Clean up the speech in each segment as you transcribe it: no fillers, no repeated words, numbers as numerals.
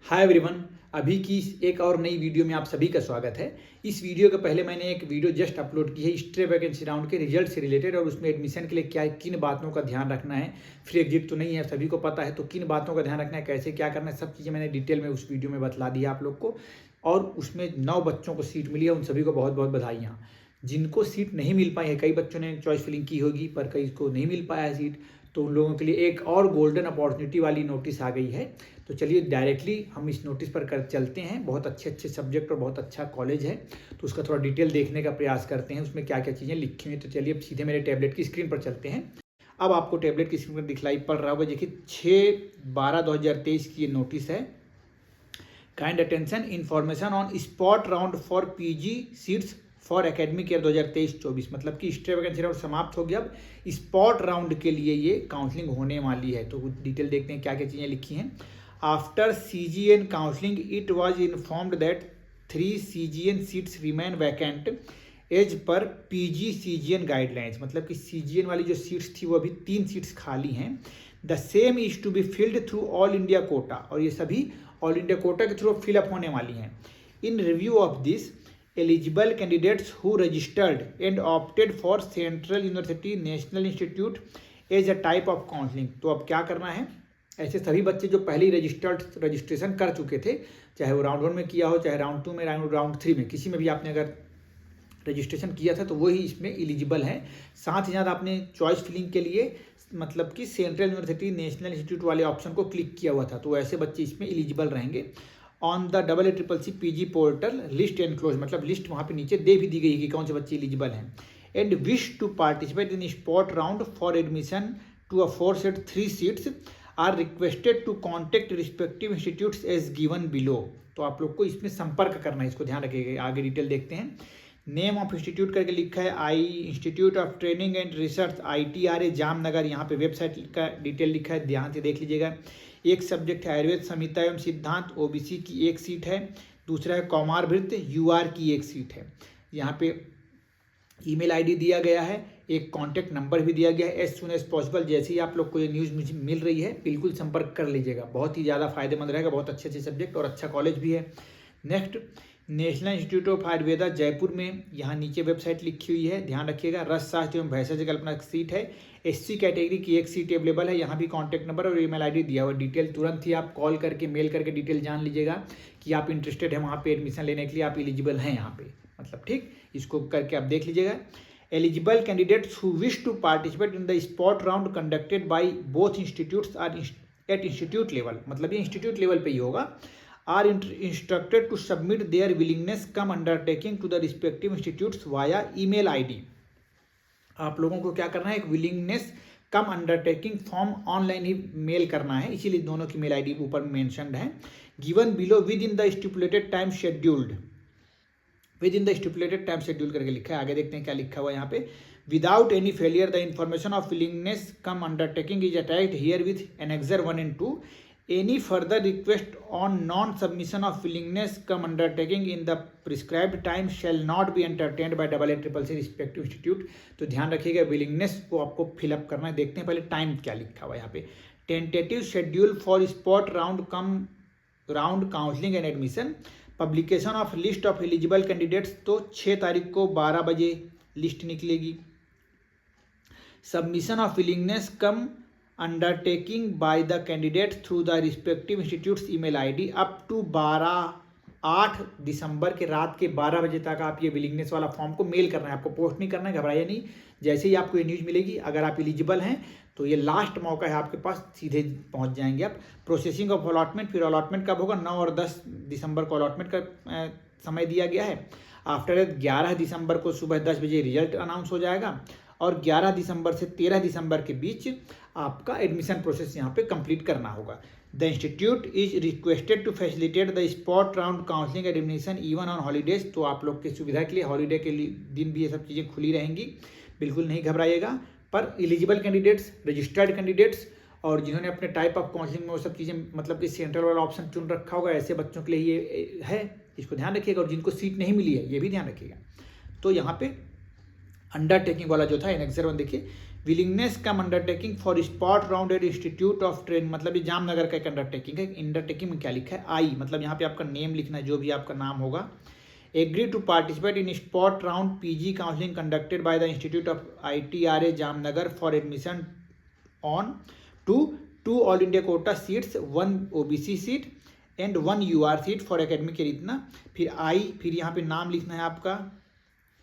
Hi everyone, अभी की एक और नई वीडियो में आप सभी का स्वागत है। इस वीडियो के पहले मैंने एक वीडियो जस्ट अपलोड की है हिस्ट्री वैकेंसी राउंड के रिजल्ट से रिलेटेड, और उसमें एडमिशन के लिए क्या किन बातों का ध्यान रखना है। फ्री एग्जिट तो नहीं है, सभी को पता है, तो किन बातों का ध्यान रखना है, कैसे क्या करना है, सब चीज़ें मैंने डिटेल में उस वीडियो में बतला दी है आप लोग को। और उसमें 9 बच्चों को सीट मिली है, उन सभी को बहुत बहुत बधाइयाँ। जिनको सीट नहीं मिल पाई है, कई बच्चों ने चॉइस फिलिंग की होगी पर कई को नहीं मिल पाया है सीट, तो उन लोगों के लिए एक और गोल्डन अपॉर्चुनिटी वाली नोटिस आ गई है। तो चलिए डायरेक्टली हम इस नोटिस पर कर चलते हैं। बहुत अच्छे अच्छे सब्जेक्ट और बहुत अच्छा कॉलेज है, तो उसका थोड़ा डिटेल देखने का प्रयास करते हैं, उसमें क्या क्या चीज़ें लिखी हुई हैं। तो चलिए अब सीधे मेरे टैबलेट की स्क्रीन पर चलते हैं। अब आपको टैबलेट की स्क्रीन पर दिखलाई पड़ रहा होगा, देखिए 6/12/2023 की ये नोटिस है। Kind attention, information on spot round for PG seats for academic year 2023-24, मतलब कि स्टे वैकेंसी राउंड समाप्त हो गया। अब स्पॉट राउंड के लिए ये काउंसलिंग होने वाली है, तो डिटेल देखते हैं क्या क्या चीज़ें लिखी हैं। After CGN counselling it was informed that 3 CGN seats remain vacant as per PG CGN guidelines, मतलब कि CGN वाली जो सीट्स थी वो अभी 3 सीट्स खाली हैं। The same is to be filled through all India quota, और ये सभी ऑल इंडिया कोटा के थ्रू फिलअप होने वाली हैं। In review of this, eligible candidates who registered and opted for Central University National Institute as a type of counseling। तो अब क्या करना है, ऐसे सभी बच्चे जो पहले ही रजिस्ट्रेशन कर चुके थे, चाहे वो राउंड 1 में किया हो, चाहे राउंड 2 में, राउंड 3 में, किसी में भी आपने अगर रजिस्ट्रेशन किया था तो वही इसमें एलिजिबल है। साथ ही साथ आपने चॉइस फिलिंग के लिए मतलब कि सेंट्रल यूनिवर्सिटी नेशनल इंस्टीट्यूट वाले ऑप्शन को क्लिक किया हुआ था, तो ऐसे बच्चे इसमें एलिजिबल रहेंगे। On the AACCC PG portal list enclose, मतलब लिस्ट वहाँ पे नीचे दे भी दी गई है कि कौन से बच्चे एलिजिबल हैं। And wish to participate in spot round for admission to aforesaid 3 seats are requested to contact respective institutes as given below. तो आप लोग को इसमें संपर्क करना है, इसको ध्यान रखिएगा। आगे डिटेल देखते हैं। नेम ऑफ इंस्टीट्यूट करके लिखा है I institute of training and research ITRA Jamnagar, यहाँ पे वेबसाइट का डिटेल लिखा है, ध्यान से देख लीजिएगा। एक सब्जेक्ट है आयुर्वेद संहिता एवं सिद्धांत, OBC की 1 सीट है। दूसरा है कौमारभृत UR की 1 सीट है। यहाँ पे ईमेल ID दिया गया है, एक कॉन्टैक्ट नंबर भी दिया गया है। एज सुन एज पॉसिबल, जैसे ही आप लोग को ये न्यूज़ मुझे मिल रही है बिल्कुल संपर्क कर लीजिएगा, बहुत ही ज़्यादा फायदेमंद रहेगा। बहुत अच्छे अच्छे सब्जेक्ट और अच्छा कॉलेज भी है। Next, national institute of Ayurveda Jaipur में, यहाँ नीचे वेबसाइट लिखी हुई है, ध्यान रखिएगा। रस शास्त्र एवं भेषज कल्पना की सीट है। SC कैटेगरी की 1 सीट अवेलेबल है, यहाँ भी कॉन्टैक्ट नंबर और ईमेल ID दिया हुआ। डिटेल तुरंत ही आप कॉल करके मेल करके डिटेल जान लीजिएगा कि आप इंटरेस्टेड हैं वहाँ पे एडमिशन लेने के लिए, आप एलिजिबल हैं यहाँ पे, मतलब ठीक। इसको करके आप देख लीजिएगा। Eligible candidates who wish to participate in the spot round conducted by both institutes are at institute level, मतलब ये इंस्टीट्यूट लेवल पे ही होगा। Are instructed to submit their willingness cum undertaking to the respective institutes via email ID। आप लोगों को क्या करना है, एक willingness cum undertaking form online ही मेल करना है, इसीलिए दोनों की मेल ID ऊपर मेंशन्ड है। Given below with in the stipulated time scheduled, with in the stipulated time schedule करके लिखा है। आगे देखते हैं क्या लिखा हुआ है यहाँ पे। Without any failure the information of willingness cum undertaking is attached here with annexure 1 and 2। Any further request on non-submission of willingness come undertaking in the prescribed time shall not be entertained by AACCC respective institute। तो ध्यान रखिएगा, willingness को आपको fill up करना है। देखते हैं पहले टाइम क्या लिखा हुआ है यहाँ पे। Tentative schedule for spot round come round counselling and admission, publication of list of eligible candidates, तो 6 तारीख को 12 बजे लिस्ट निकलेगी। Submission of willingness come undertaking by the candidate through the respective institutes email ID up to 8 दिसंबर के रात के 12 बजे तक आप ये विलिंगनेस वाला फॉर्म को मेल करना है, आपको पोस्ट नहीं करना है, घबराइए नहीं। जैसे ही आपको ये न्यूज़ मिलेगी, अगर आप एलिजिबल हैं तो ये लास्ट मौका है आपके पास, सीधे पहुंच जाएंगे आप। प्रोसेसिंग ऑफ अलॉटमेंट, फिर अलॉटमेंट कब होगा, 9 और 10 दिसंबर को अलॉटमेंट का समय दिया गया है। आफ्टर 11 दिसंबर को सुबह 10 बजे रिजल्ट अनाउंस हो जाएगा, और 11 दिसंबर से 13 दिसंबर के बीच आपका एडमिशन प्रोसेस यहाँ पे कंप्लीट करना होगा। The institute is requested to facilitate the spot round counselling admission even on holidays. तो आप लोग की सुविधा के लिए हॉलीडे के दिन भी ये सब चीज़ें खुली रहेंगी, बिल्कुल नहीं घबराइएगा। पर एलिजिबल कैंडिडेट्स, रजिस्टर्ड कैंडिडेट्स और जिन्होंने अपने टाइप ऑफ काउंसलिंग में वो सब चीज़ें मतलब कि सेंट्रल वाला ऑप्शन चुन रखा होगा, ऐसे बच्चों के लिए ये है, इसको ध्यान रखिएगा। और जिनको सीट नहीं मिली है ये भी ध्यान रखिएगा। तो यहाँ पे अंडरटेकिंग वाला जो था एनेक्सर 1 देखिए, willingness cum undertaking for spot round at institute of train, मतलब ये जामनगर का एक अंडरटेकिंग है। अंडरटेकिंग में क्या लिखा है, आई मतलब यहाँ पे आपका नेम लिखना है, जो भी आपका नाम होगा। Agree to participate in spot round PG counselling conducted by the institute of ITRA Jamnagar for admission on to all India quota seats, 1 OBC seat and 1 UR seat for academic year इतना। फिर आई, फिर यहाँ पे नाम लिखना है आपका,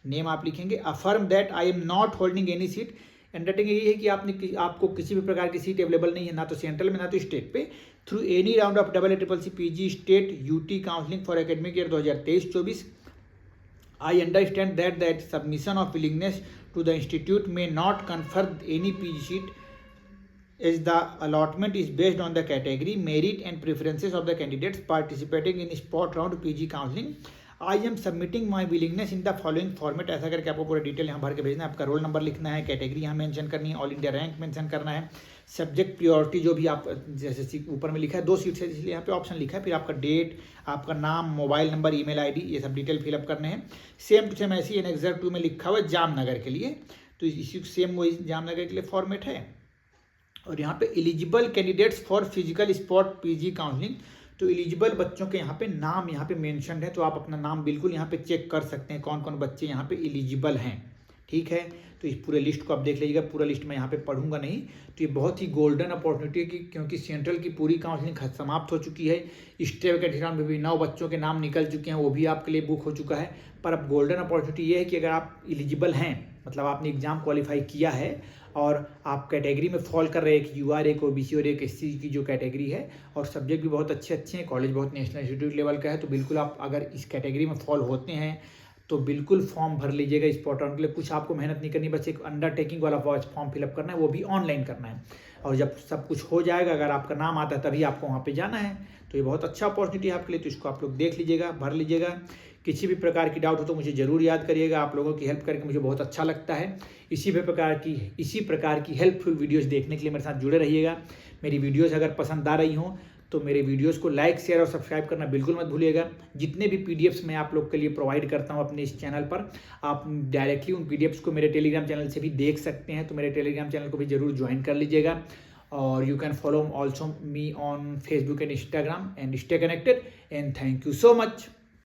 नेम आप लिखेंगे। Affirm that I am not holding any seat, undertaking ये है कि आपको किसी भी प्रकार की सीट अवेलेबल नहीं है, ना तो सेंट्रल में ना तो स्टेट पे, through any round of AACC PG state UT counselling for academic year 2023-24। I understand that submission of willingness to the institute may not confer any PG sheet, as the allotment is based on the category, merit and preferences of the candidates participating in spot round PG counseling. I am submitting my willingness in the following format। ऐसा करके आपको पूरा detail यहाँ भर के भेजना है। आपका रोल नंबर लिखना है, कैटेगरी यहाँ मेंशन करनी है, ऑल इंडिया रैंक मेंशन करना है, सब्जेक्ट प्रियोरिटी जो भी आप जैसे ऊपर में लिखा है 2 सीट्स है इसलिए यहाँ पे ऑप्शन लिखा है, फिर आपका डेट, आपका नाम, मोबाइल नंबर, ईमेल आईडी, ये सब डिटेल फिलअप करने हैं। सेम टू सेम ऐसी एनेक्सर 2 में लिखा हुआ है जामनगर के लिए, तो इसी सेम वही जामनगर के लिए फॉर्मेट है। और यहाँ पे eligible candidates for physical spot PG counselling, तो एलिजिबल बच्चों के यहाँ पे नाम यहाँ पे मेंशन है, तो आप अपना नाम बिल्कुल यहाँ पे चेक कर सकते हैं कौन कौन बच्चे यहाँ पे एलिजिबल हैं। ठीक है, तो इस पूरे लिस्ट को आप देख लीजिएगा, पूरा लिस्ट मैं यहाँ पे पढ़ूंगा नहीं। तो ये बहुत ही गोल्डन अपॉर्चुनिटी है क्योंकि सेंट्रल की पूरी काउंसलिंग समाप्त हो चुकी है। स्टेट के एग्जाम में भी 9 बच्चों के नाम निकल चुके हैं, वो भी आपके लिए बुक हो चुका है। पर अब गोल्डन अपॉर्चुनिटी ये है कि अगर आप एलिजिबल हैं, मतलब आपने एग्जाम क्वालिफाई किया है और आप कैटेगरी में फॉल कर रहे हैं, एक UR, एक OBC और एक SC की जो कैटेगरी है, और सब्जेक्ट भी बहुत अच्छे हैं, कॉलेज बहुत नेशनल इंस्टीट्यूट लेवल का है, तो बिल्कुल आप अगर इस कैटेगरी में फॉल होते हैं तो बिल्कुल फॉर्म भर लीजिएगा स्पॉट राउंड के लिए। कुछ आपको मेहनत नहीं करनी, बस एक अंडरटेकिंग वाला फॉर्म फिलअप करना है, वो भी ऑनलाइन करना है। और जब सब कुछ हो जाएगा, अगर आपका नाम आता है तभी आपको वहाँ पे जाना है। तो ये बहुत अच्छा अपॉर्चुनिटी है आपके लिए, तो इसको आप लोग देख लीजिएगा, भर लीजिएगा। किसी भी प्रकार की डाउट हो तो मुझे ज़रूर याद करिएगा, आप लोगों की हेल्प करके मुझे बहुत अच्छा लगता है। इसी प्रकार की हेल्पफुल वीडियोज़ देखने के लिए मेरे साथ जुड़े रहिएगा। मेरी वीडियोज़ अगर पसंद आ रही हों तो मेरे वीडियोस को लाइक, शेयर और सब्सक्राइब करना बिल्कुल मत भूलिएगा। जितने भी PDFs मैं आप लोग के लिए प्रोवाइड करता हूं अपने इस चैनल पर, आप डायरेक्टली उन PDFs को मेरे टेलीग्राम चैनल से भी देख सकते हैं, तो मेरे टेलीग्राम चैनल को भी जरूर ज्वाइन कर लीजिएगा। और you can follow also me on Facebook and Instagram and stay connected and thank you so much.